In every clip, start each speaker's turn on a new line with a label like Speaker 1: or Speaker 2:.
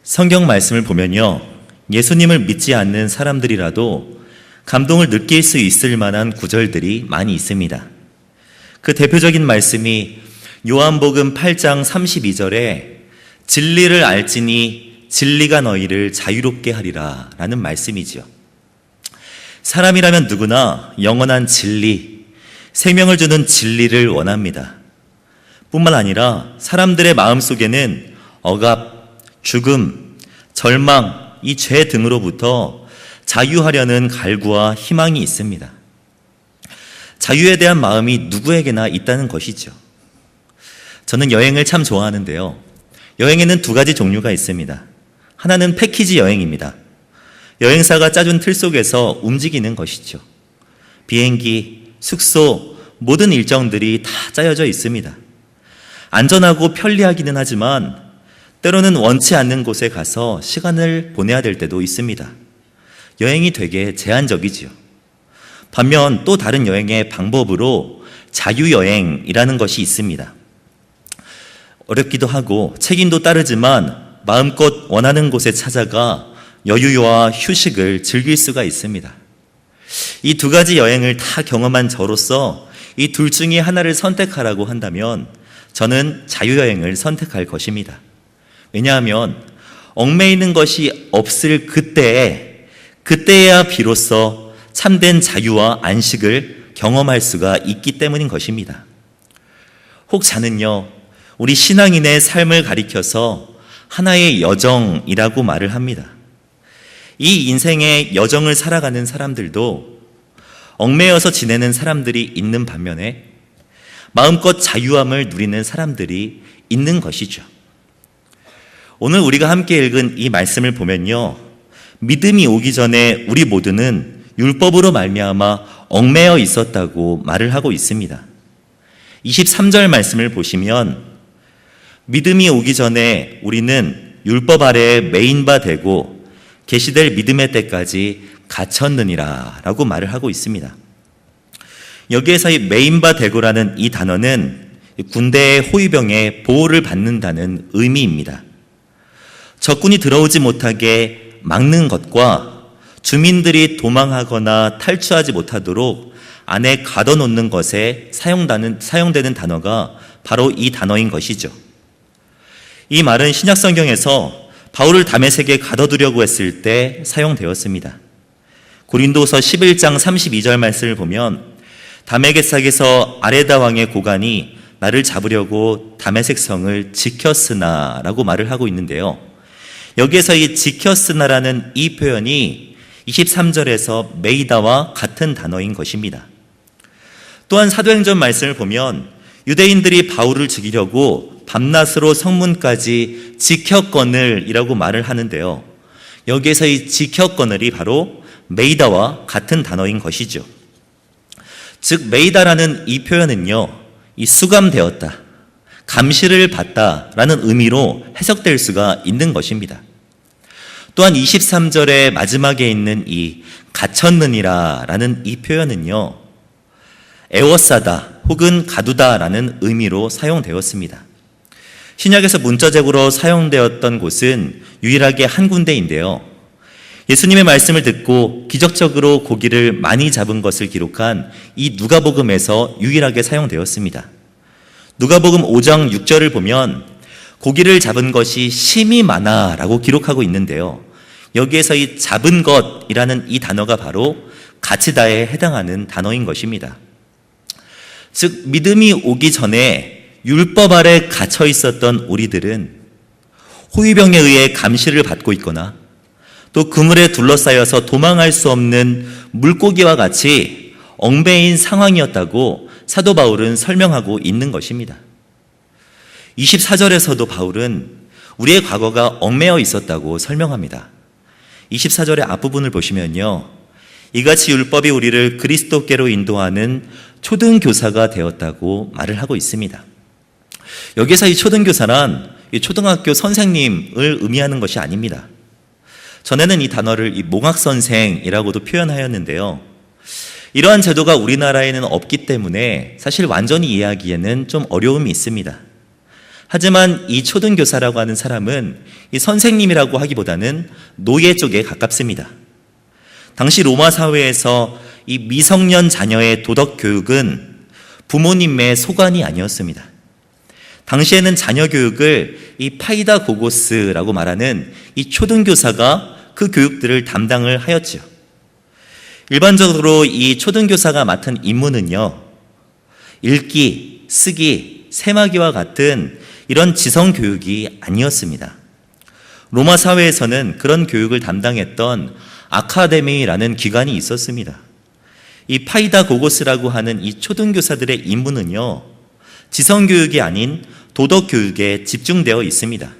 Speaker 1: 성경 말씀을 보면요, 예수님을 믿지 않는 사람들이라도 감동을 느낄 수 있을 만한 구절들이 많이 있습니다. 그 대표적인 말씀이 요한복음 8장 32절에 진리를 알지니 진리가 너희를 자유롭게 하리라 라는 말씀이지요. 사람이라면 누구나 영원한 진리, 생명을 주는 진리를 원합니다. 뿐만 아니라 사람들의 마음속에는 억압, 죽음, 절망, 이 죄 등으로부터 자유하려는 갈구와 희망이 있습니다. 자유에 대한 마음이 누구에게나 있다는 것이죠. 저는 여행을 참 좋아하는데요. 여행에는 두 가지 종류가 있습니다. 하나는 패키지 여행입니다. 여행사가 짜준 틀 속에서 움직이는 것이죠. 비행기, 숙소, 모든 일정들이 다 짜여져 있습니다. 안전하고 편리하기는 하지만 때로는 원치 않는 곳에 가서 시간을 보내야 될 때도 있습니다. 여행이 되게 제한적이지요. 반면 또 다른 여행의 방법으로 자유여행이라는 것이 있습니다. 어렵기도 하고 책임도 따르지만 마음껏 원하는 곳에 찾아가 여유와 휴식을 즐길 수가 있습니다. 이 두 가지 여행을 다 경험한 저로서 이 둘 중에 하나를 선택하라고 한다면 저는 자유여행을 선택할 것입니다. 왜냐하면 얽매이는 것이 없을 그때에야 비로소 참된 자유와 안식을 경험할 수가 있기 때문인 것입니다. 혹 자는요, 우리 신앙인의 삶을 가리켜서 하나의 여정이라고 말을 합니다. 이 인생의 여정을 살아가는 사람들도 얽매여서 지내는 사람들이 있는 반면에 마음껏 자유함을 누리는 사람들이 있는 것이죠. 오늘 우리가 함께 읽은 이 말씀을 보면요, 믿음이 오기 전에 우리 모두는 율법으로 말미암아 얽매여 있었다고 말을 하고 있습니다. 23절 말씀을 보시면 믿음이 오기 전에 우리는 율법 아래에 매인 바 되고 계시될 믿음의 때까지 갇혔느니라 라고 말을 하고 있습니다. 여기에서 이 매인 바 되고라는 이 단어는 군대의 호위병의 보호를 받는다는 의미입니다. 적군이 들어오지 못하게 막는 것과 주민들이 도망하거나 탈출하지 못하도록 안에 가둬놓는 것에 사용되는 단어가 바로 이 단어인 것이죠. 이 말은 신약 성경에서 바울을 다메섹에 가둬두려고 했을 때 사용되었습니다. 고린도서 11장 32절 말씀을 보면 다메섹에서 아레다 왕의 고관이 나를 잡으려고 다메섹 성을 지켰으나 라고 말을 하고 있는데요. 여기에서 이 지켰으나라는 이 표현이 23절에서 메이다와 같은 단어인 것입니다. 또한 사도행전 말씀을 보면 유대인들이 바울을 죽이려고 밤낮으로 성문까지 지켰거늘이라고 말을 하는데요. 여기에서 이 지켰거늘이 바로 메이다와 같은 단어인 것이죠. 즉 메이다라는 이 표현은요, 이 수감되었다, 감시를 받다라는 의미로 해석될 수가 있는 것입니다. 또한 23절의 마지막에 있는 이 갇혔느니라라는 이 표현은요, 애워싸다 혹은 가두다라는 의미로 사용되었습니다. 신약에서 문자적으로 사용되었던 곳은 유일하게 한 군데인데요. 예수님의 말씀을 듣고 기적적으로 고기를 많이 잡은 것을 기록한 이 누가복음에서 유일하게 사용되었습니다. 누가복음 5장 6절을 보면 고기를 잡은 것이 심히 많아라고 기록하고 있는데요. 여기에서 이 잡은 것이라는 이 단어가 바로 가치다에 해당하는 단어인 것입니다. 즉 믿음이 오기 전에 율법 아래 갇혀 있었던 우리들은 호위병에 의해 감시를 받고 있거나 또 그물에 둘러싸여서 도망할 수 없는 물고기와 같이 얽매인 상황이었다고 사도 바울은 설명하고 있는 것입니다. 24절에서도 바울은 우리의 과거가 얽매여 있었다고 설명합니다. 24절의 앞부분을 보시면요, 이같이 율법이 우리를 그리스도께로 인도하는 초등교사가 되었다고 말을 하고 있습니다. 여기서 이 초등교사란 이 초등학교 선생님을 의미하는 것이 아닙니다. 전에는 이 단어를 이 몽학선생이라고도 표현하였는데요. 이러한 제도가 우리나라에는 없기 때문에 사실 완전히 이해하기에는 좀 어려움이 있습니다. 하지만 이 초등교사라고 하는 사람은 이 선생님이라고 하기보다는 노예 쪽에 가깝습니다. 당시 로마 사회에서 이 미성년 자녀의 도덕 교육은 부모님의 소관이 아니었습니다. 당시에는 자녀 교육을 이 파이다 고고스라고 말하는 이 초등교사가 그 교육들을 담당을 하였지요. 일반적으로 이 초등교사가 맡은 임무는요, 읽기, 쓰기, 세마기와 같은 이런 지성 교육이 아니었습니다. 로마 사회에서는 그런 교육을 담당했던 아카데미라는 기관이 있었습니다. 이 파이다 고고스라고 하는 이 초등교사들의 임무는요, 지성교육이 아닌 도덕교육에 집중되어 있습니다.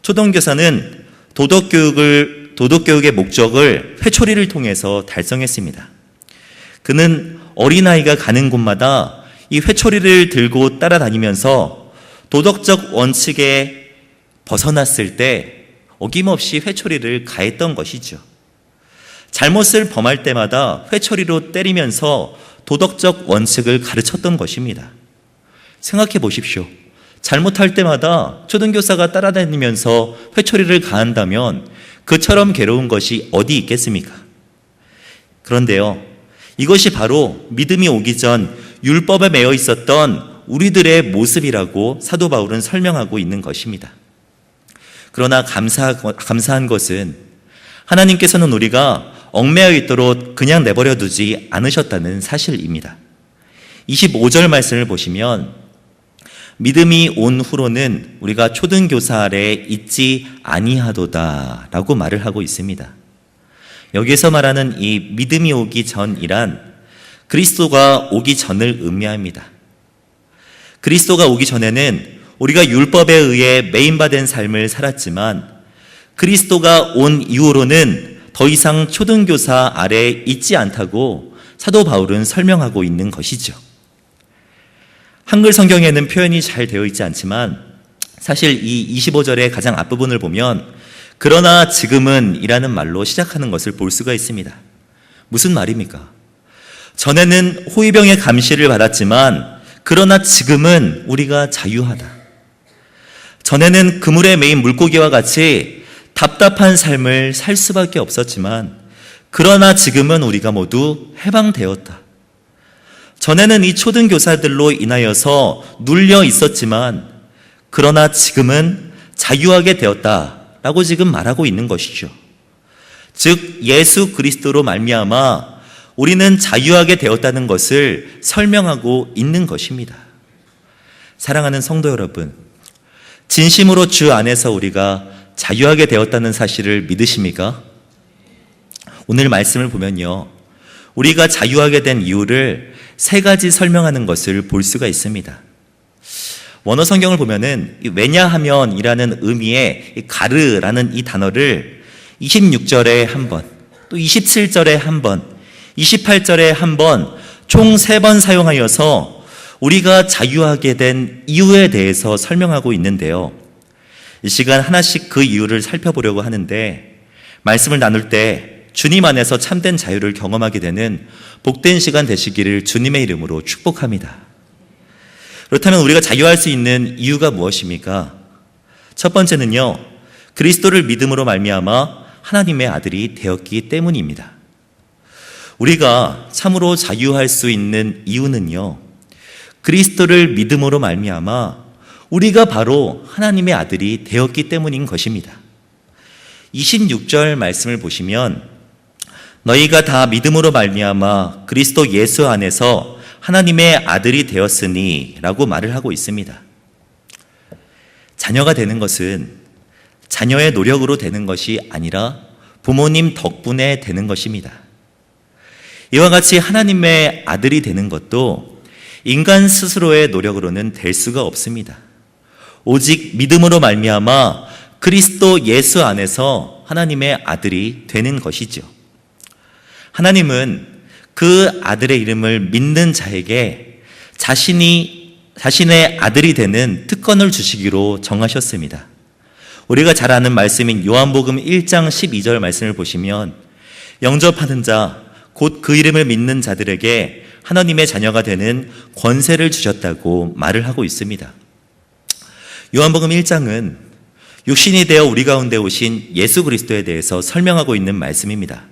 Speaker 1: 초등교사는 도덕교육의 목적을 회초리를 통해서 달성했습니다. 그는 어린아이가 가는 곳마다 이 회초리를 들고 따라다니면서 도덕적 원칙에 벗어났을 때 어김없이 회초리를 가했던 것이죠. 잘못을 범할 때마다 회초리로 때리면서 도덕적 원칙을 가르쳤던 것입니다. 생각해 보십시오. 잘못할 때마다 초등교사가 따라다니면서 회초리를 가한다면 그처럼 괴로운 것이 어디 있겠습니까? 그런데요, 이것이 바로 믿음이 오기 전 율법에 매여 있었던 우리들의 모습이라고 사도 바울은 설명하고 있는 것입니다. 그러나 감사한 것은 하나님께서는 우리가 얽매여 있도록 그냥 내버려 두지 않으셨다는 사실입니다. 25절 말씀을 보시면 믿음이 온 후로는 우리가 초등교사 아래 있지 아니하도다 라고 말을 하고 있습니다. 여기에서 말하는 이 믿음이 오기 전이란 그리스도가 오기 전을 의미합니다. 그리스도가 오기 전에는 우리가 율법에 의해 매인받은 삶을 살았지만 그리스도가 온 이후로는 더 이상 초등교사 아래 있지 않다고 사도 바울은 설명하고 있는 것이죠. 한글 성경에는 표현이 잘 되어 있지 않지만 사실 이 25절의 가장 앞부분을 보면 그러나 지금은 이라는 말로 시작하는 것을 볼 수가 있습니다. 무슨 말입니까? 전에는 호위병의 감시를 받았지만 그러나 지금은 우리가 자유하다. 전에는 그물에 매인 물고기와 같이 답답한 삶을 살 수밖에 없었지만 그러나 지금은 우리가 모두 해방되었다. 전에는 이 초등교사들로 인하여서 눌려 있었지만 그러나 지금은 자유하게 되었다라고 지금 말하고 있는 것이죠. 즉 예수 그리스도로 말미암아 우리는 자유하게 되었다는 것을 설명하고 있는 것입니다. 사랑하는 성도 여러분, 진심으로 주 안에서 우리가 자유하게 되었다는 사실을 믿으십니까? 오늘 말씀을 보면요, 우리가 자유하게 된 이유를 세 가지 설명하는 것을 볼 수가 있습니다. 원어 성경을 보면은 왜냐하면이라는 의미의 가르라는 이 단어를 26절에 한 번, 또 27절에 한 번, 28절에 한 번, 총 3번 사용하여서 우리가 자유하게 된 이유에 대해서 설명하고 있는데요. 이 시간 하나씩 그 이유를 살펴보려고 하는데 말씀을 나눌 때 주님 안에서 참된 자유를 경험하게 되는 복된 시간 되시기를 주님의 이름으로 축복합니다. 그렇다면 우리가 자유할 수 있는 이유가 무엇입니까? 첫 번째는요, 그리스도를 믿음으로 말미암아 하나님의 아들이 되었기 때문입니다. 우리가 참으로 자유할 수 있는 이유는요, 그리스도를 믿음으로 말미암아 우리가 바로 하나님의 아들이 되었기 때문인 것입니다. 26절 말씀을 보시면 너희가 다 믿음으로 말미암아 그리스도 예수 안에서 하나님의 아들이 되었으니 라고 말을 하고 있습니다. 자녀가 되는 것은 자녀의 노력으로 되는 것이 아니라 부모님 덕분에 되는 것입니다. 이와 같이 하나님의 아들이 되는 것도 인간 스스로의 노력으로는 될 수가 없습니다. 오직 믿음으로 말미암아 그리스도 예수 안에서 하나님의 아들이 되는 것이죠. 하나님은 그 아들의 이름을 믿는 자에게 자신의 아들이 되는 특권을 주시기로 정하셨습니다. 우리가 잘 아는 말씀인 요한복음 1장 12절 말씀을 보시면 영접하는 자, 곧 그 이름을 믿는 자들에게 하나님의 자녀가 되는 권세를 주셨다고 말을 하고 있습니다. 요한복음 1장은 육신이 되어 우리 가운데 오신 예수 그리스도에 대해서 설명하고 있는 말씀입니다.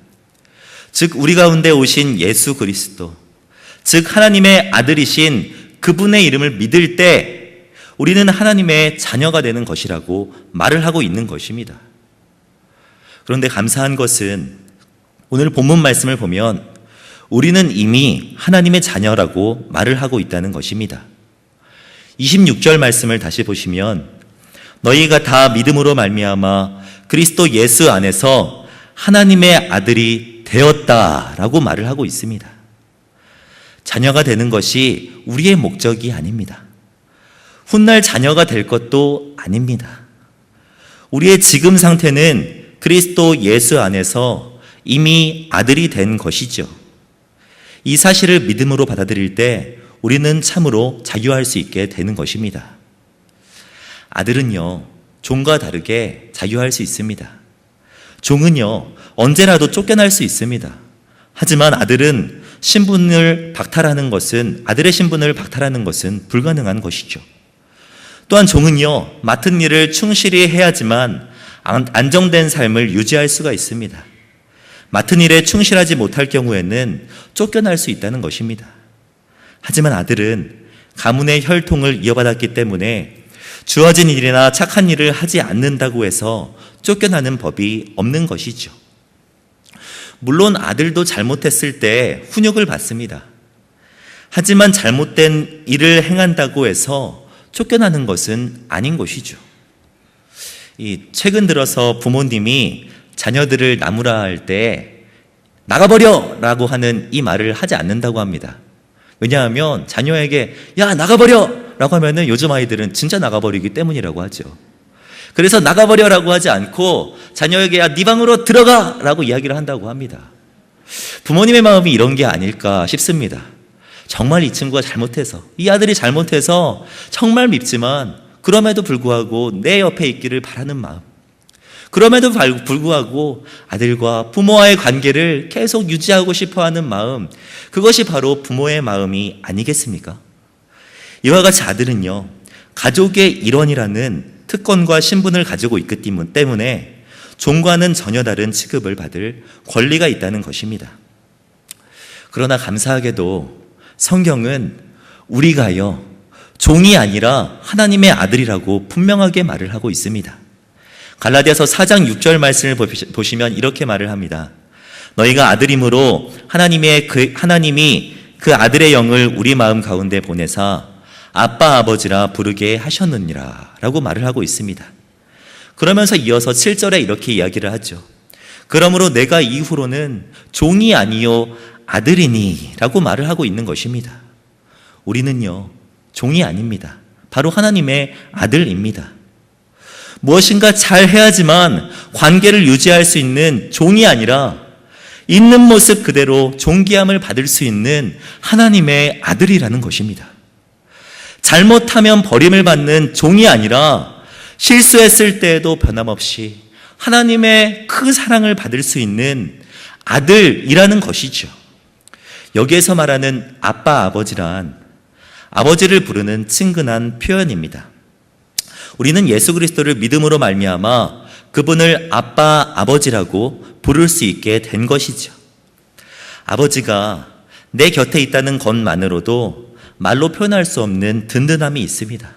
Speaker 1: 즉 우리 가운데 오신 예수 그리스도, 즉 하나님의 아들이신 그분의 이름을 믿을 때 우리는 하나님의 자녀가 되는 것이라고 말을 하고 있는 것입니다. 그런데 감사한 것은 오늘 본문 말씀을 보면 우리는 이미 하나님의 자녀라고 말을 하고 있다는 것입니다. 26절 말씀을 다시 보시면 너희가 다 믿음으로 말미암아 그리스도 예수 안에서 하나님의 아들이 되었다라고 말을 하고 있습니다. 자녀가 되는 것이 우리의 목적이 아닙니다. 훗날 자녀가 될 것도 아닙니다. 우리의 지금 상태는 그리스도 예수 안에서 이미 아들이 된 것이죠. 이 사실을 믿음으로 받아들일 때 우리는 참으로 자유할 수 있게 되는 것입니다. 아들은요, 종과 다르게 자유할 수 있습니다. 종은요, 언제라도 쫓겨날 수 있습니다. 하지만 아들은 아들의 신분을 박탈하는 것은 불가능한 것이죠. 또한 종은요, 맡은 일을 충실히 해야지만 안정된 삶을 유지할 수가 있습니다. 맡은 일에 충실하지 못할 경우에는 쫓겨날 수 있다는 것입니다. 하지만 아들은 가문의 혈통을 이어받았기 때문에 주어진 일이나 착한 일을 하지 않는다고 해서 쫓겨나는 법이 없는 것이죠. 물론 아들도 잘못했을 때 훈육을 받습니다. 하지만 잘못된 일을 행한다고 해서 쫓겨나는 것은 아닌 것이죠. 최근 들어서 부모님이 자녀들을 나무라 할 때 나가버려! 라고 하는 이 말을 하지 않는다고 합니다. 왜냐하면 자녀에게 야 나가버려! 라고 하면은 요즘 아이들은 진짜 나가버리기 때문이라고 하죠. 그래서 나가버려라고 하지 않고 자녀에게 야 네 방으로 들어가! 라고 이야기를 한다고 합니다. 부모님의 마음이 이런 게 아닐까 싶습니다. 정말 이 친구가 잘못해서, 이 아들이 잘못해서 정말 밉지만 그럼에도 불구하고 내 옆에 있기를 바라는 마음, 그럼에도 불구하고 아들과 부모와의 관계를 계속 유지하고 싶어하는 마음, 그것이 바로 부모의 마음이 아니겠습니까? 이와 같이 아들은요, 가족의 일원이라는 특권과 신분을 가지고 있기 때문에 종과는 전혀 다른 취급을 받을 권리가 있다는 것입니다. 그러나 감사하게도 성경은 우리가요, 종이 아니라 하나님의 아들이라고 분명하게 말을 하고 있습니다. 갈라디아서 4장 6절 말씀을 보시면 이렇게 말을 합니다. 너희가 아들임으로 하나님이 그 아들의 영을 우리 마음 가운데 보내사 아빠 아버지라 부르게 하셨느니라 라고 말을 하고 있습니다. 그러면서 이어서 7절에 이렇게 이야기를 하죠. 그러므로 내가 이후로는 종이 아니요 아들이니 라고 말을 하고 있는 것입니다. 우리는요, 종이 아닙니다. 바로 하나님의 아들입니다. 무엇인가 잘 해야지만 관계를 유지할 수 있는 종이 아니라 있는 모습 그대로 존귀함을 받을 수 있는 하나님의 아들이라는 것입니다. 잘못하면 버림을 받는 종이 아니라 실수했을 때에도 변함없이 하나님의 그 사랑을 받을 수 있는 아들이라는 것이죠. 여기에서 말하는 아빠 아버지란 아버지를 부르는 친근한 표현입니다. 우리는 예수 그리스도를 믿음으로 말미암아 그분을 아빠 아버지라고 부를 수 있게 된 것이죠. 아버지가 내 곁에 있다는 것만으로도 말로 표현할 수 없는 든든함이 있습니다.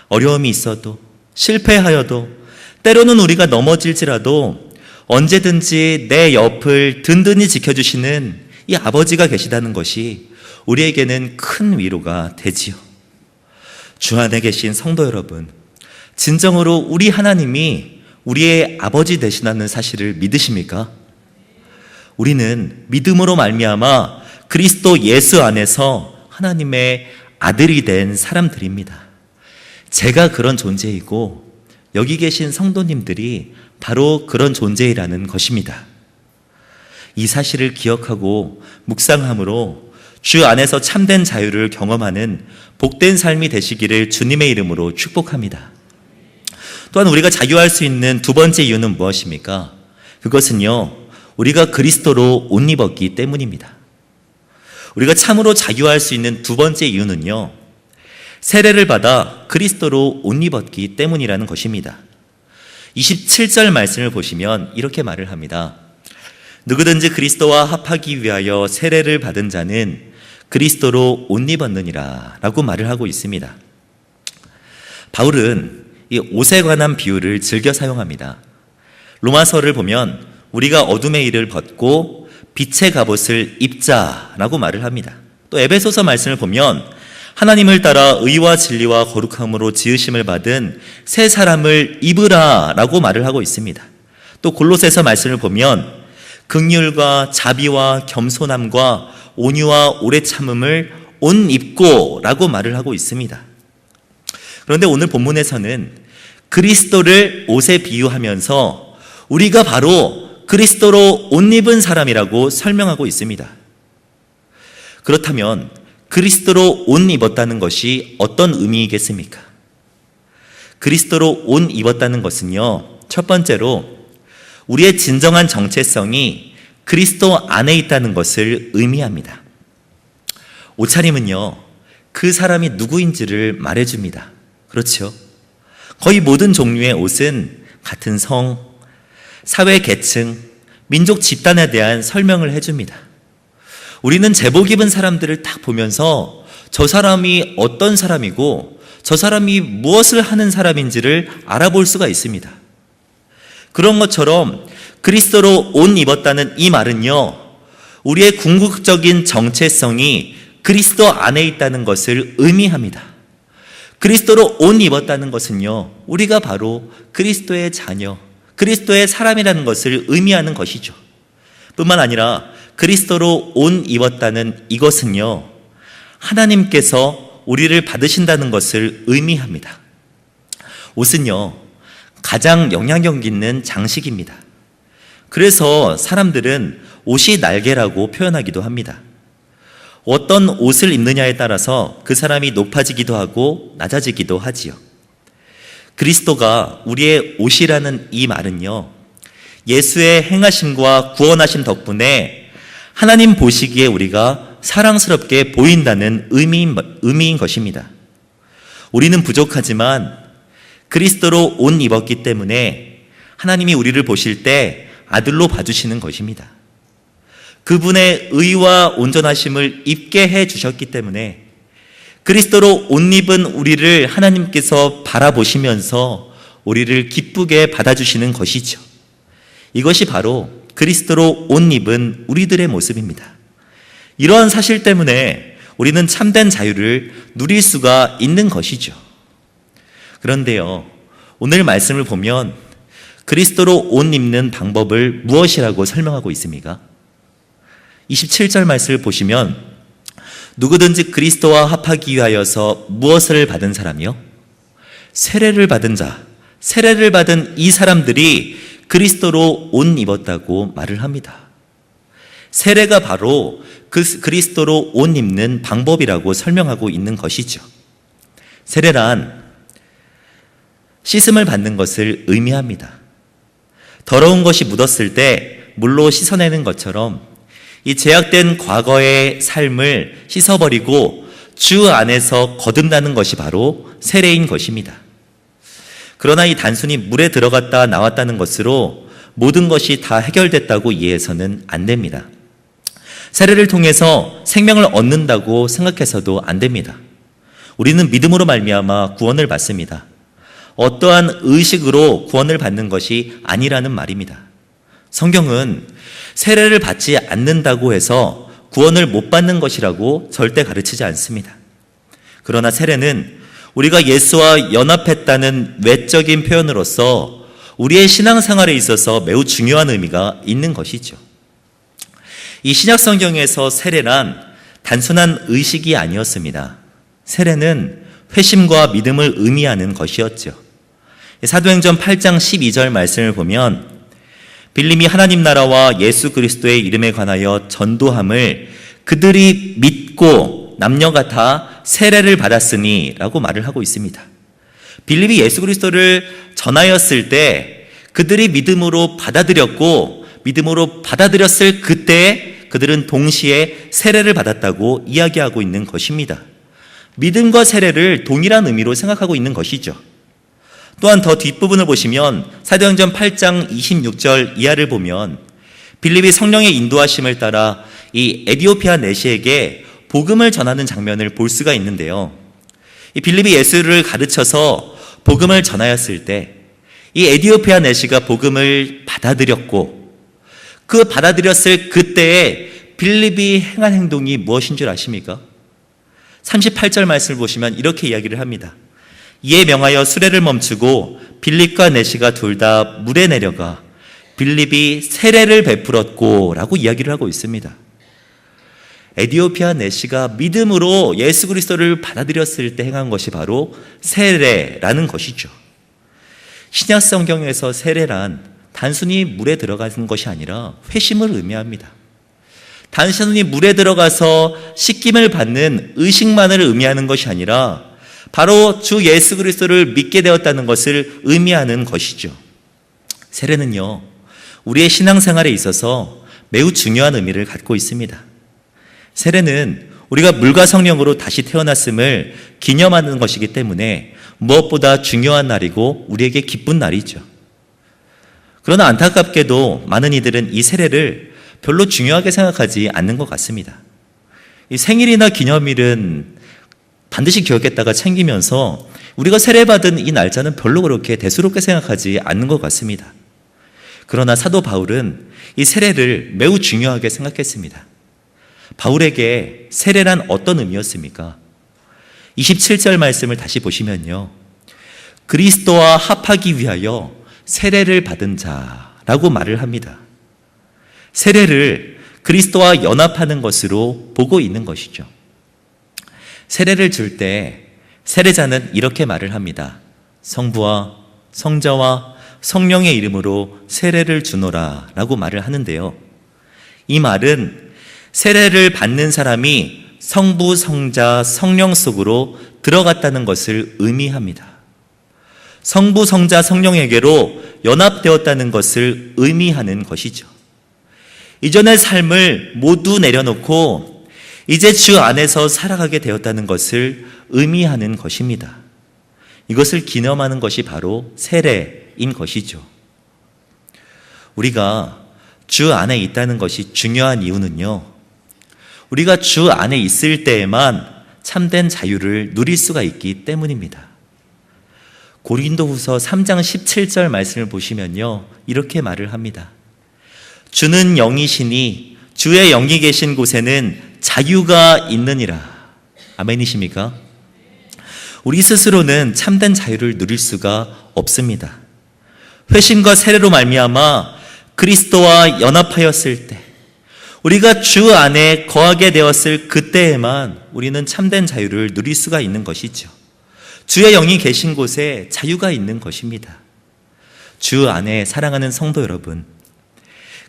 Speaker 1: 어려움이 있어도, 실패하여도, 때로는 우리가 넘어질지라도 언제든지 내 옆을 든든히 지켜주시는 이 아버지가 계시다는 것이 우리에게는 큰 위로가 되지요. 주 안에 계신 성도 여러분, 진정으로 우리 하나님이 우리의 아버지 되시다는 사실을 믿으십니까? 우리는 믿음으로 말미암아 그리스도 예수 안에서 하나님의 아들이 된 사람들입니다. 제가 그런 존재이고 여기 계신 성도님들이 바로 그런 존재이라는 것입니다. 이 사실을 기억하고 묵상함으로 주 안에서 참된 자유를 경험하는 복된 삶이 되시기를 주님의 이름으로 축복합니다. 또한 우리가 자유할 수 있는 두 번째 이유는 무엇입니까? 그것은요, 우리가 그리스도로 옷 입었기 때문입니다. 우리가 참으로 자유할 수 있는 두 번째 이유는요, 세례를 받아 그리스도로 옷 입었기 때문이라는 것입니다. 27절 말씀을 보시면 이렇게 말을 합니다. 누구든지 그리스도와 합하기 위하여 세례를 받은 자는 그리스도로 옷 입었느니라 라고 말을 하고 있습니다. 바울은 이 옷에 관한 비유를 즐겨 사용합니다. 로마서를 보면 우리가 어둠의 일을 벗고 빛의 갑옷을 입자라고 말을 합니다. 또 에베소서 말씀을 보면 하나님을 따라 의와 진리와 거룩함으로 지으심을 받은 새 사람을 입으라라고 말을 하고 있습니다. 또 골로새서 말씀을 보면 긍휼과 자비와 겸손함과 온유와 오래 참음을 옷 입고라고 말을 하고 있습니다. 그런데 오늘 본문에서는 그리스도를 옷에 비유하면서 우리가 바로 그리스도로 옷 입은 사람이라고 설명하고 있습니다. 그렇다면 그리스도로 옷 입었다는 것이 어떤 의미이겠습니까? 그리스도로 옷 입었다는 것은요, 첫 번째로 우리의 진정한 정체성이 그리스도 안에 있다는 것을 의미합니다. 옷차림은요, 그 사람이 누구인지를 말해줍니다. 그렇죠? 거의 모든 종류의 옷은 같은 성, 사회 계층, 민족 집단에 대한 설명을 해줍니다. 우리는 제복 입은 사람들을 딱 보면서 저 사람이 어떤 사람이고 저 사람이 무엇을 하는 사람인지를 알아볼 수가 있습니다. 그런 것처럼 그리스도로 옷 입었다는 이 말은요, 우리의 궁극적인 정체성이 그리스도 안에 있다는 것을 의미합니다. 그리스도로 옷 입었다는 것은요, 우리가 바로 그리스도의 자녀, 그리스도의 사람이라는 것을 의미하는 것이죠. 뿐만 아니라 그리스도로 옷 입었다는 이것은요, 하나님께서 우리를 받으신다는 것을 의미합니다. 옷은요, 가장 영향력 있는 장식입니다. 그래서 사람들은 옷이 날개라고 표현하기도 합니다. 어떤 옷을 입느냐에 따라서 그 사람이 높아지기도 하고 낮아지기도 하지요. 그리스도가 우리의 옷이라는 이 말은요, 예수의 행하심과 구원하심 덕분에 하나님 보시기에 우리가 사랑스럽게 보인다는 의미인 것입니다. 우리는 부족하지만 그리스도로 옷 입었기 때문에 하나님이 우리를 보실 때 아들로 봐주시는 것입니다. 그분의 의와 온전하심을 입게 해주셨기 때문에 그리스도로 옷 입은 우리를 하나님께서 바라보시면서 우리를 기쁘게 받아주시는 것이죠. 이것이 바로 그리스도로 옷 입은 우리들의 모습입니다. 이러한 사실 때문에 우리는 참된 자유를 누릴 수가 있는 것이죠. 그런데요, 오늘 말씀을 보면 그리스도로 옷 입는 방법을 무엇이라고 설명하고 있습니까? 27절 말씀을 보시면 누구든지 그리스도와 합하기 위하여서 무엇을 받은 사람이요? 세례를 받은 자, 세례를 받은 이 사람들이 그리스도로 옷 입었다고 말을 합니다. 세례가 바로 그 그리스도로 옷 입는 방법이라고 설명하고 있는 것이죠. 세례란 씻음을 받는 것을 의미합니다. 더러운 것이 묻었을 때 물로 씻어내는 것처럼 이 제약된 과거의 삶을 씻어버리고 주 안에서 거듭나는 것이 바로 세례인 것입니다. 그러나 이 단순히 물에 들어갔다 나왔다는 것으로 모든 것이 다 해결됐다고 이해해서는 안 됩니다. 세례를 통해서 생명을 얻는다고 생각해서도 안 됩니다. 우리는 믿음으로 말미암아 구원을 받습니다. 어떠한 의식으로 구원을 받는 것이 아니라는 말입니다. 성경은 세례를 받지 않는다고 해서 구원을 못 받는 것이라고 절대 가르치지 않습니다. 그러나 세례는 우리가 예수와 연합했다는 외적인 표현으로서 우리의 신앙생활에 있어서 매우 중요한 의미가 있는 것이죠. 이 신약 성경에서 세례란 단순한 의식이 아니었습니다. 세례는 회심과 믿음을 의미하는 것이었죠. 사도행전 8장 12절 말씀을 보면 빌림이 하나님 나라와 예수 그리스도의 이름에 관하여 전도함을 그들이 믿고 남녀가 다 세례를 받았으니 라고 말을 하고 있습니다. 빌립이 예수 그리스도를 전하였을 때 그들이 믿음으로 받아들였고 믿음으로 받아들였을 그때 그들은 동시에 세례를 받았다고 이야기하고 있는 것입니다. 믿음과 세례를 동일한 의미로 생각하고 있는 것이죠. 또한 더 뒷부분을 보시면 사도행전 8장 26절 이하를 보면 빌립이 성령의 인도하심을 따라 이 에디오피아 내시에게 복음을 전하는 장면을 볼 수가 있는데요. 이 빌립이 예수를 가르쳐서 복음을 전하였을 때 이 에디오피아 내시가 복음을 받아들였고 그 받아들였을 그때에 빌립이 행한 행동이 무엇인 줄 아십니까? 38절 말씀을 보시면 이렇게 이야기를 합니다. 이에 명하여 수레를 멈추고 빌립과 내시가 둘 다 물에 내려가 빌립이 세례를 베풀었고 라고 이야기를 하고 있습니다. 에디오피아 내시가 믿음으로 예수 그리스도를 받아들였을 때 행한 것이 바로 세례라는 것이죠. 신약 성경에서 세례란 단순히 물에 들어가는 것이 아니라 회심을 의미합니다. 단순히 물에 들어가서 씻김을 받는 의식만을 의미하는 것이 아니라 바로 주 예수 그리스도를 믿게 되었다는 것을 의미하는 것이죠. 세례는요, 우리의 신앙생활에 있어서 매우 중요한 의미를 갖고 있습니다. 세례는 우리가 물과 성령으로 다시 태어났음을 기념하는 것이기 때문에 무엇보다 중요한 날이고 우리에게 기쁜 날이죠. 그러나 안타깝게도 많은 이들은 이 세례를 별로 중요하게 생각하지 않는 것 같습니다. 이 생일이나 기념일은 반드시 기억했다가 챙기면서 우리가 세례받은 이 날짜는 별로 그렇게 대수롭게 생각하지 않는 것 같습니다. 그러나 사도 바울은 이 세례를 매우 중요하게 생각했습니다. 바울에게 세례란 어떤 의미였습니까? 27절 말씀을 다시 보시면요, 그리스도와 합하기 위하여 세례를 받은 자라고 말을 합니다. 세례를 그리스도와 연합하는 것으로 보고 있는 것이죠. 세례를 줄 때 세례자는 이렇게 말을 합니다. 성부와 성자와 성령의 이름으로 세례를 주노라 라고 말을 하는데요. 이 말은 세례를 받는 사람이 성부, 성자, 성령 속으로 들어갔다는 것을 의미합니다. 성부, 성자, 성령에게로 연합되었다는 것을 의미하는 것이죠. 이전의 삶을 모두 내려놓고 이제 주 안에서 살아가게 되었다는 것을 의미하는 것입니다. 이것을 기념하는 것이 바로 세례인 것이죠. 우리가 주 안에 있다는 것이 중요한 이유는요, 우리가 주 안에 있을 때에만 참된 자유를 누릴 수가 있기 때문입니다. 고린도후서 3장 17절 말씀을 보시면요, 이렇게 말을 합니다. 주는 영이시니 주의 영이 계신 곳에는 자유가 있느니라. 아멘이십니까? 우리 스스로는 참된 자유를 누릴 수가 없습니다. 회심과 세례로 말미암아 그리스도와 연합하였을 때, 우리가 주 안에 거하게 되었을 그때에만 우리는 참된 자유를 누릴 수가 있는 것이죠. 주의 영이 계신 곳에 자유가 있는 것입니다. 주 안에 사랑하는 성도 여러분,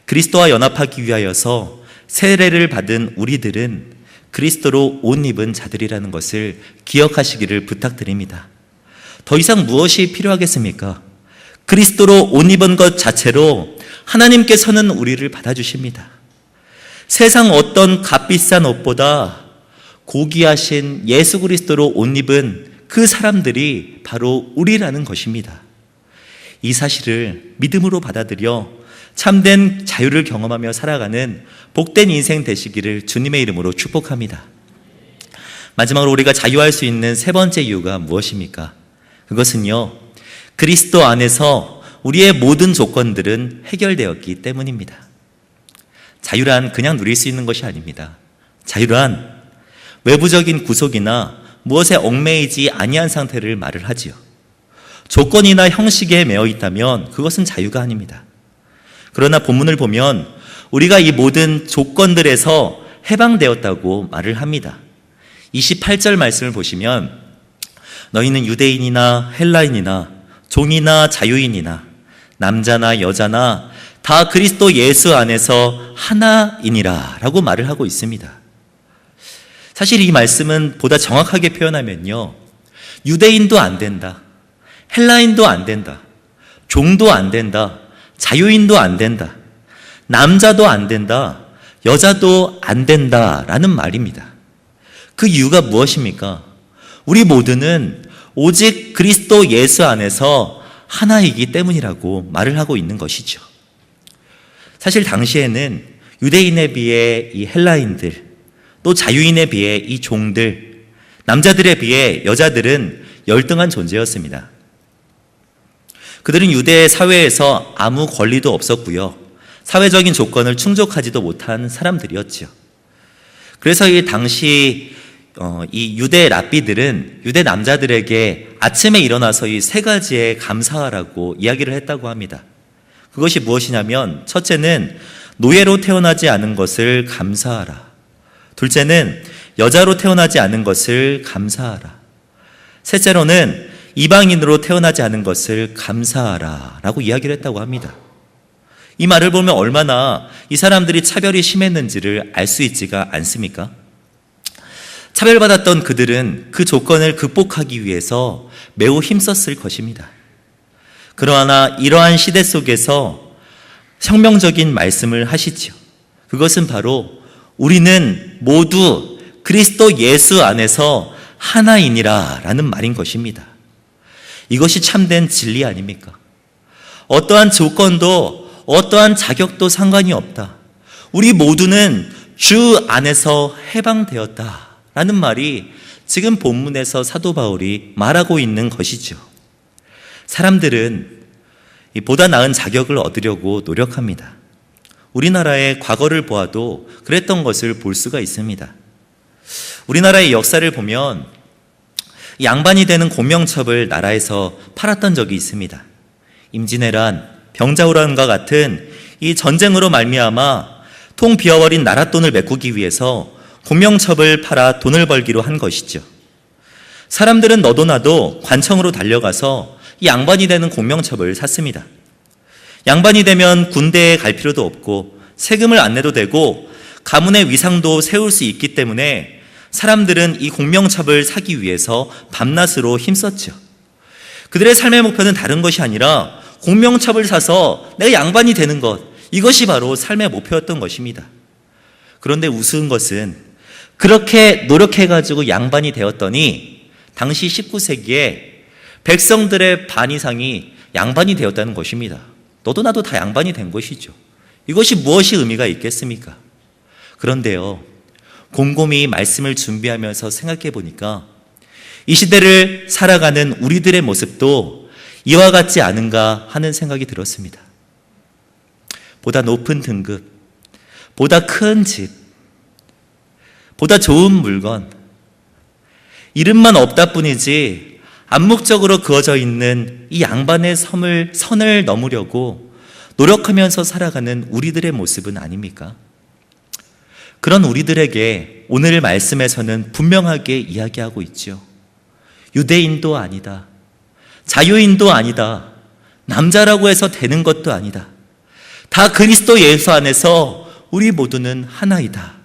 Speaker 1: 그리스도와 연합하기 위하여서 세례를 받은 우리들은 그리스도로 옷 입은 자들이라는 것을 기억하시기를 부탁드립니다. 더 이상 무엇이 필요하겠습니까? 그리스도로 옷 입은 것 자체로 하나님께서는 우리를 받아주십니다. 세상 어떤 값비싼 옷보다 고귀하신 예수 그리스도로 옷 입은 그 사람들이 바로 우리라는 것입니다. 이 사실을 믿음으로 받아들여 참된 자유를 경험하며 살아가는 복된 인생 되시기를 주님의 이름으로 축복합니다. 마지막으로 우리가 자유할 수 있는 세 번째 이유가 무엇입니까? 그것은요, 그리스도 안에서 우리의 모든 조건들은 해결되었기 때문입니다. 자유란 그냥 누릴 수 있는 것이 아닙니다. 자유란 외부적인 구속이나 무엇에 얽매이지 아니한 상태를 말을 하지요. 조건이나 형식에 매여 있다면 그것은 자유가 아닙니다. 그러나 본문을 보면 우리가 이 모든 조건들에서 해방되었다고 말을 합니다. 28절 말씀을 보시면 너희는 유대인이나 헬라인이나 종이나 자유인이나 남자나 여자나 다 그리스도 예수 안에서 하나이니라 라고 말을 하고 있습니다. 사실 이 말씀은 보다 정확하게 표현하면요, 유대인도 안 된다, 헬라인도 안 된다, 종도 안 된다, 자유인도 안 된다, 남자도 안 된다, 여자도 안 된다라는 말입니다. 그 이유가 무엇입니까? 우리 모두는 오직 그리스도 예수 안에서 하나이기 때문이라고 말을 하고 있는 것이죠. 사실 당시에는 유대인에 비해 이 헬라인들, 또 자유인에 비해 이 종들, 남자들에 비해 여자들은 열등한 존재였습니다. 그들은 유대 사회에서 아무 권리도 없었고요. 사회적인 조건을 충족하지도 못한 사람들이었죠. 그래서 이 당시 이 유대 랍비들은 유대 남자들에게 아침에 일어나서 이 세 가지에 감사하라고 이야기를 했다고 합니다. 그것이 무엇이냐면, 첫째는 노예로 태어나지 않은 것을 감사하라. 둘째는 여자로 태어나지 않은 것을 감사하라. 셋째로는 이방인으로 태어나지 않은 것을 감사하라 라고 이야기를 했다고 합니다. 이 말을 보면 얼마나 이 사람들이 차별이 심했는지를 알 수 있지가 않습니까? 차별받았던 그들은 그 조건을 극복하기 위해서 매우 힘썼을 것입니다. 그러나 이러한 시대 속에서 혁명적인 말씀을 하시지요. 그것은 바로 우리는 모두 그리스도 예수 안에서 하나이니라 라는 말인 것입니다. 이것이 참된 진리 아닙니까? 어떠한 조건도 어떠한 자격도 상관이 없다. 우리 모두는 주 안에서 해방되었다 라는 말이 지금 본문에서 사도 바울이 말하고 있는 것이죠. 사람들은 보다 나은 자격을 얻으려고 노력합니다. 우리나라의 과거를 보아도 그랬던 것을 볼 수가 있습니다. 우리나라의 역사를 보면 양반이 되는 공명첩을 나라에서 팔았던 적이 있습니다. 임진왜란, 병자호란과 같은 이 전쟁으로 말미암아 통 비어버린 나라 돈을 메꾸기 위해서 공명첩을 팔아 돈을 벌기로 한 것이죠. 사람들은 너도 나도 관청으로 달려가서 이 양반이 되는 공명첩을 샀습니다. 양반이 되면 군대에 갈 필요도 없고 세금을 안 내도 되고 가문의 위상도 세울 수 있기 때문에 사람들은 이 공명첩을 사기 위해서 밤낮으로 힘썼죠. 그들의 삶의 목표는 다른 것이 아니라 공명첩을 사서 내가 양반이 되는 것, 이것이 바로 삶의 목표였던 것입니다. 그런데 우스운 것은 그렇게 노력해가지고 양반이 되었더니 당시 19세기에 백성들의 반 이상이 양반이 되었다는 것입니다. 너도 나도 다 양반이 된 것이죠. 이것이 무엇이 의미가 있겠습니까? 그런데요, 곰곰이 말씀을 준비하면서 생각해 보니까 이 시대를 살아가는 우리들의 모습도 이와 같지 않은가 하는 생각이 들었습니다. 보다 높은 등급, 보다 큰 집, 보다 좋은 물건, 이름만 없다 뿐이지 암묵적으로 그어져 있는 이 양반의 선을 넘으려고 노력하면서 살아가는 우리들의 모습은 아닙니까? 그런 우리들에게 오늘 말씀에서는 분명하게 이야기하고 있죠. 유대인도 아니다. 자유인도 아니다. 남자라고 해서 되는 것도 아니다. 다 그리스도 예수 안에서 우리 모두는 하나이다.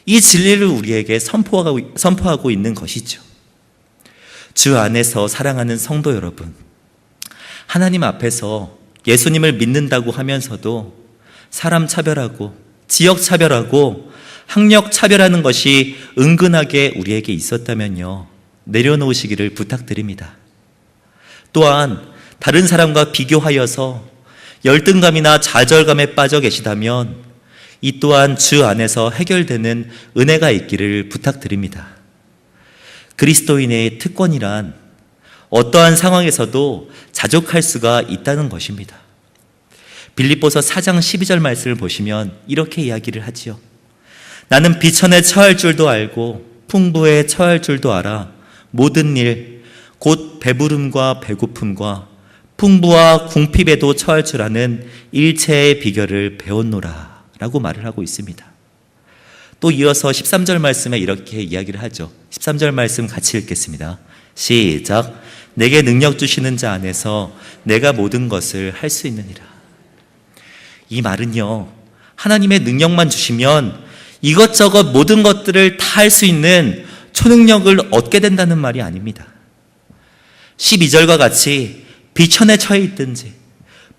Speaker 1: 이 진리를 우리에게 선포하고 있는 것이죠. 주 안에서 사랑하는 성도 여러분, 하나님 앞에서 예수님을 믿는다고 하면서도 사람 차별하고 지역 차별하고 학력 차별하는 것이 은근하게 우리에게 있었다면요, 내려놓으시기를 부탁드립니다. 또한 다른 사람과 비교하여서 열등감이나 좌절감에 빠져 계시다면 이 또한 주 안에서 해결되는 은혜가 있기를 부탁드립니다. 그리스도인의 특권이란 어떠한 상황에서도 자족할 수가 있다는 것입니다. 빌립보서 4장 12절 말씀을 보시면 이렇게 이야기를 하지요. 나는 비천에 처할 줄도 알고 풍부에 처할 줄도 알아 모든 일 곧 배부름과 배고픔과 풍부와 궁핍에도 처할 줄 아는 일체의 비결을 배웠노라 라고 말을 하고 있습니다. 또 이어서 13절 말씀에 이렇게 이야기를 하죠. 13절 말씀 같이 읽겠습니다. 시작. 내게 능력 주시는 자 안에서 내가 모든 것을 할 수 있느니라. 이 말은요, 하나님의 능력만 주시면 이것저것 모든 것들을 다 할 수 있는 초능력을 얻게 된다는 말이 아닙니다. 12절과 같이 비천에 처해 있든지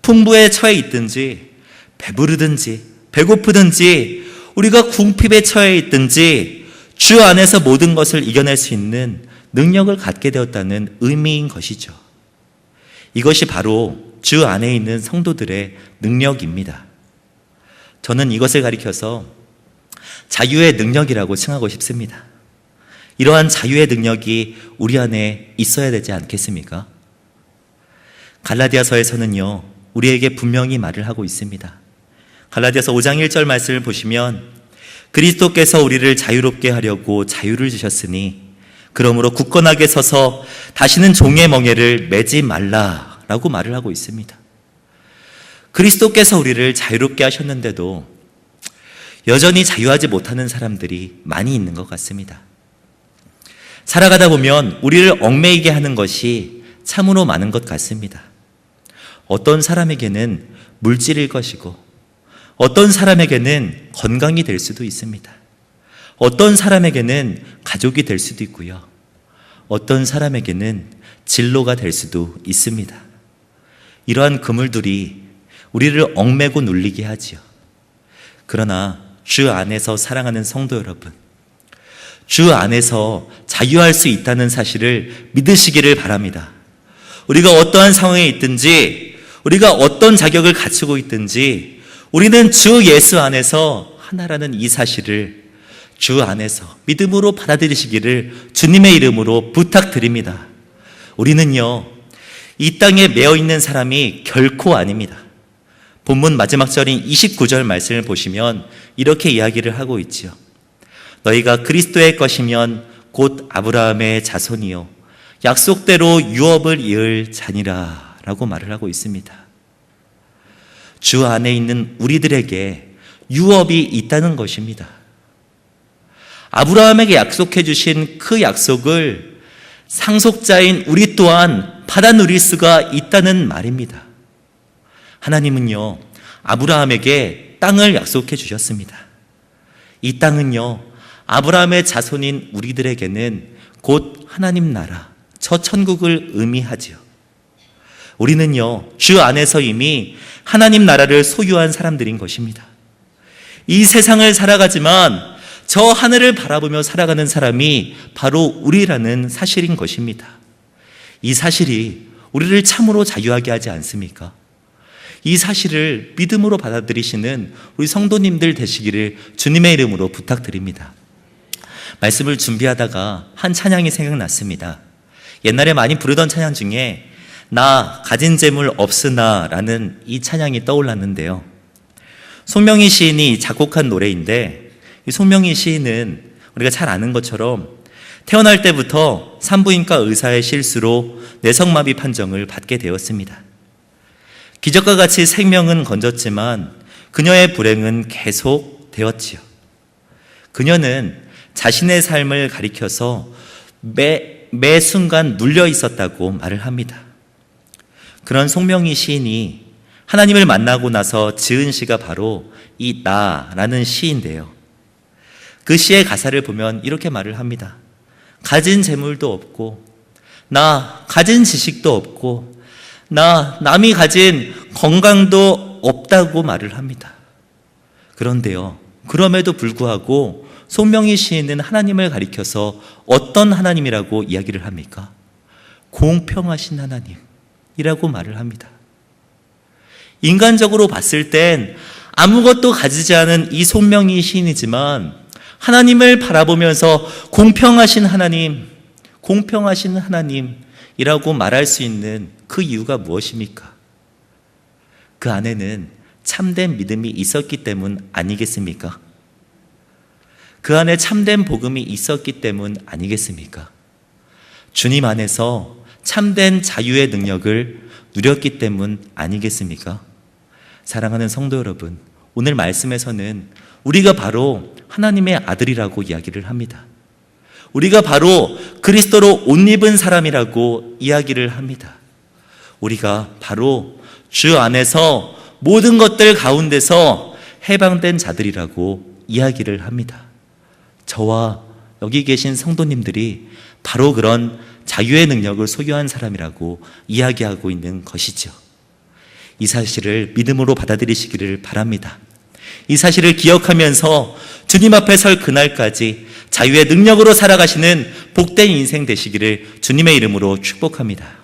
Speaker 1: 풍부에 처해 있든지 배부르든지 배고프든지 우리가 궁핍에 처해 있든지 주 안에서 모든 것을 이겨낼 수 있는 능력을 갖게 되었다는 의미인 것이죠. 이것이 바로 주 안에 있는 성도들의 능력입니다. 저는 이것을 가리켜서 자유의 능력이라고 칭하고 싶습니다. 이러한 자유의 능력이 우리 안에 있어야 되지 않겠습니까? 갈라디아서에서는요, 우리에게 분명히 말을 하고 있습니다. 갈라디아서 5장 1절 말씀을 보시면 그리스도께서 우리를 자유롭게 하려고 자유를 주셨으니 그러므로 굳건하게 서서 다시는 종의 멍에를 매지 말라라고 말을 하고 있습니다. 그리스도께서 우리를 자유롭게 하셨는데도 여전히 자유하지 못하는 사람들이 많이 있는 것 같습니다. 살아가다 보면 우리를 얽매이게 하는 것이 참으로 많은 것 같습니다. 어떤 사람에게는 물질일 것이고 어떤 사람에게는 건강이 될 수도 있습니다. 어떤 사람에게는 가족이 될 수도 있고요. 어떤 사람에게는 진로가 될 수도 있습니다. 이러한 그물들이 우리를 얽매고 눌리게 하지요. 그러나 주 안에서 사랑하는 성도 여러분, 주 안에서 자유할 수 있다는 사실을 믿으시기를 바랍니다. 우리가 어떠한 상황에 있든지, 우리가 어떤 자격을 갖추고 있든지, 우리는 주 예수 안에서 하나라는 이 사실을 주 안에서 믿음으로 받아들이시기를 주님의 이름으로 부탁드립니다. 우리는요, 이 땅에 매어 있는 사람이 결코 아닙니다. 본문 마지막 절인 29절 말씀을 보시면 이렇게 이야기를 하고 있지요. 너희가 그리스도의 것이면 곧 아브라함의 자손이요 약속대로 유업을 이을 자니라 라고 말을 하고 있습니다. 주 안에 있는 우리들에게 유업이 있다는 것입니다. 아브라함에게 약속해 주신 그 약속을 상속자인 우리 또한 받아 누릴 수가 있다는 말입니다. 하나님은요, 아브라함에게 땅을 약속해 주셨습니다. 이 땅은요, 아브라함의 자손인 우리들에게는 곧 하나님 나라, 저 천국을 의미하지요. 우리는요, 주 안에서 이미 하나님 나라를 소유한 사람들인 것입니다. 이 세상을 살아가지만 저 하늘을 바라보며 살아가는 사람이 바로 우리라는 사실인 것입니다. 이 사실이 우리를 참으로 자유하게 하지 않습니까? 이 사실을 믿음으로 받아들이시는 우리 성도님들 되시기를 주님의 이름으로 부탁드립니다. 말씀을 준비하다가 한 찬양이 생각났습니다. 옛날에 많이 부르던 찬양 중에 나 가진 재물 없으나 라는 이 찬양이 떠올랐는데요. 송명희 시인이 작곡한 노래인데, 이 송명희 시인은 우리가 잘 아는 것처럼 태어날 때부터 산부인과 의사의 실수로 뇌성마비 판정을 받게 되었습니다. 기적과 같이 생명은 건졌지만 그녀의 불행은 계속 되었지요. 그녀는 자신의 삶을 가리켜서 매 순간 눌려 있었다고 말을 합니다. 그런 송명희 시인이 하나님을 만나고 나서 지은 시가 바로 이 나라는 시인데요. 그 시의 가사를 보면 이렇게 말을 합니다. 가진 재물도 없고, 나 가진 지식도 없고, 나 남이 가진 건강도 없다고 말을 합니다. 그런데요, 그럼에도 불구하고 송명희 시인은 하나님을 가리켜서 어떤 하나님이라고 이야기를 합니까? 공평하신 하나님이라고 말을 합니다. 인간적으로 봤을 땐 아무것도 가지지 않은 이 송명희 시인이지만 하나님을 바라보면서 공평하신 하나님이라고 말할 수 있는 그 이유가 무엇입니까? 그 안에는 참된 믿음이 있었기 때문 아니겠습니까? 그 안에 참된 복음이 있었기 때문 아니겠습니까? 주님 안에서 참된 자유의 능력을 누렸기 때문 아니겠습니까? 사랑하는 성도 여러분, 오늘 말씀에서는 우리가 바로 하나님의 아들이라고 이야기를 합니다. 우리가 바로 그리스도로 옷 입은 사람이라고 이야기를 합니다. 우리가 바로 주 안에서 모든 것들 가운데서 해방된 자들이라고 이야기를 합니다. 저와 여기 계신 성도님들이 바로 그런 자유의 능력을 소유한 사람이라고 이야기하고 있는 것이죠. 이 사실을 믿음으로 받아들이시기를 바랍니다. 이 사실을 기억하면서 주님 앞에 설 그날까지 자유의 능력으로 살아가시는 복된 인생 되시기를 주님의 이름으로 축복합니다.